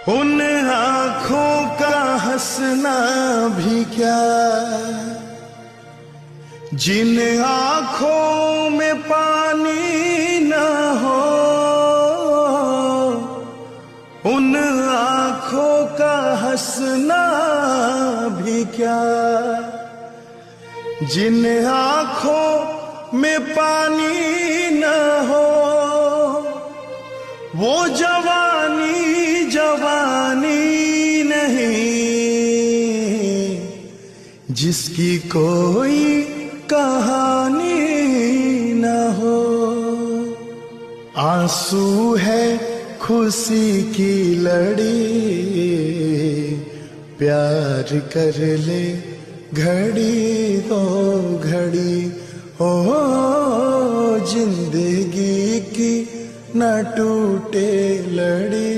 उन आँखों का हंसना भी क्या, जिन आँखों में पानी न हो। उन आँखों का हंसना भी क्या, जिन आँखों में पानी न हो। वो जवानी जवानी नहीं जिसकी कोई कहानी न हो। आंसू है खुशी की लड़ी, प्यार कर ले घड़ी दो घड़ी। ओ जिंदगी की न टूटे लड़ी।